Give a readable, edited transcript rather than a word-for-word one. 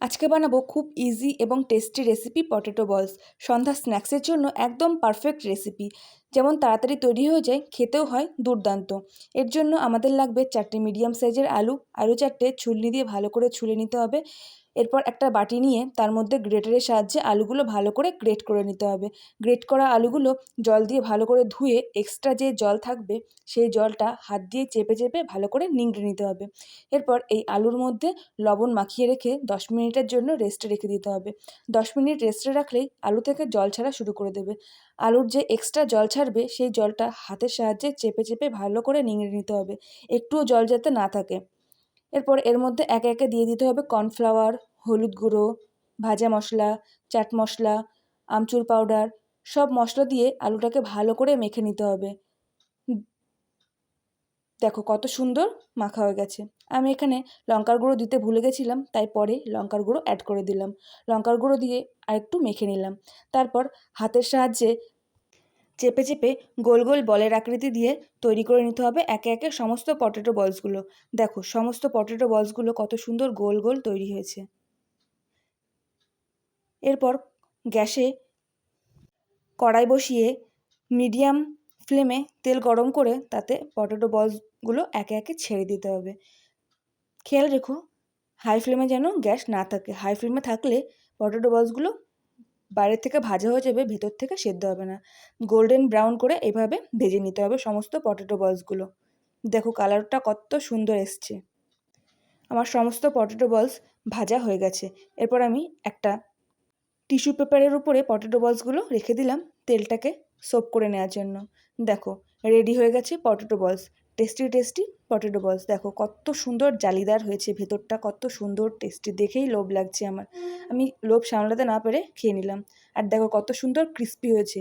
আজকে বানাবো খুব ইজি এবং টেস্টি রেসিপি পটেটো বলস। সন্ধ্যা স্ন্যাক্সের জন্য একদম পারফেক্ট রেসিপি। যেমন তাড়াতাড়ি তৈরি হয়ে যায়, খেতেও হয় দুর্দান্ত। এর জন্য আমাদের লাগবে 4টে মিডিয়াম সাইজের আলু 4টে ছুলনি দিয়ে ভালো করে ছুলে নিতে হবে। এরপর একটা বাটি নিয়ে তার মধ্যে গ্রেটারের সাহায্যে আলুগুলো ভালো করে গ্রেট করে নিতে হবে। গ্রেট করা আলুগুলো জল দিয়ে ভালো করে ধুয়ে এক্সট্রা যে জল থাকবে সেই জলটা হাত দিয়ে চেপে চেপে ভালো করে নিংড়ে নিতে হবে। এরপর এই আলুর মধ্যে লবণ মাখিয়ে রেখে 10 মিনিটের জন্য রেস্টে রেখে দিতে হবে। 10 মিনিট রেস্টে রাখলেই আলু থেকে জল ছাড়া শুরু করে দেবে। আলুর যে এক্সট্রা জল ছাড়বে সেই জলটা হাতের সাহায্যে চেপে চেপে ভালো করে নিংড়ে নিতে হবে, একটুও জল যাতে না থাকে। এরপর এর মধ্যে একে একে দিয়ে দিতে হবে কর্নফ্লাওয়ার, হলুদ গুঁড়ো, ভাজা মশলা, চাট মশলা, আমচুর পাউডার। সব মশলা দিয়ে আলুটাকে ভালো করে মেখে নিতে হবে। দেখো কত সুন্দর মাখা হয়ে গেছে। আমি এখানে লঙ্কার গুঁড়ো দিতে ভুলে গেছিলাম, তাই পরে লঙ্কার গুঁড়ো অ্যাড করে দিলাম। লঙ্কার গুঁড়ো দিয়ে আরেকটু মেখে নিলাম। তারপর হাতের সাহায্যে চেপে চেপে গোল গোল বলের আকৃতি দিয়ে তৈরি করে নিতে হবে একে একে সমস্ত পটেটো বলসগুলো। দেখো সমস্ত পটেটো বলসগুলো কত সুন্দর গোল গোল তৈরি হয়েছে। এরপর গ্যাসে কড়াই বসিয়ে মিডিয়াম ফ্লেমে তেল গরম করে তাতে পটেটো বলসগুলো একে একে ছেড়ে দিতে হবে। খেয়াল রেখো হাই ফ্লেমে যেন গ্যাস না থাকে। হাই ফ্লেমে থাকলে পটেটো বলসগুলো বাইরে থেকে ভাজা হয়ে যাবে, ভেতর থেকে সেদ্ধ হবে না। গোল্ডেন ব্রাউন করে এভাবে ভেজে নিতে হবে সমস্ত পটেটো বলসগুলো। দেখো কালারটা কত সুন্দর এসছে। আমার সমস্ত পটেটো বলস ভাজা হয়ে গেছে। এরপর আমি একটা টিস্যু পেপারের উপরে পটেটো বলসগুলো রেখে দিলাম তেলটাকে সোক করে নেওয়ার জন্য। দেখো রেডি হয়ে গেছে পটেটো বলস। টেস্টি টেস্টি পটেটো বলস। দেখো কত সুন্দর জালিদার হয়েছে, ভেতরটা কত সুন্দর টেস্টি, দেখেই লোভ লাগছে আমার। আমি লোভ সামলাতে না পেরে খেয়ে নিলাম। আর দেখো কত সুন্দর ক্রিস্পি হয়েছে।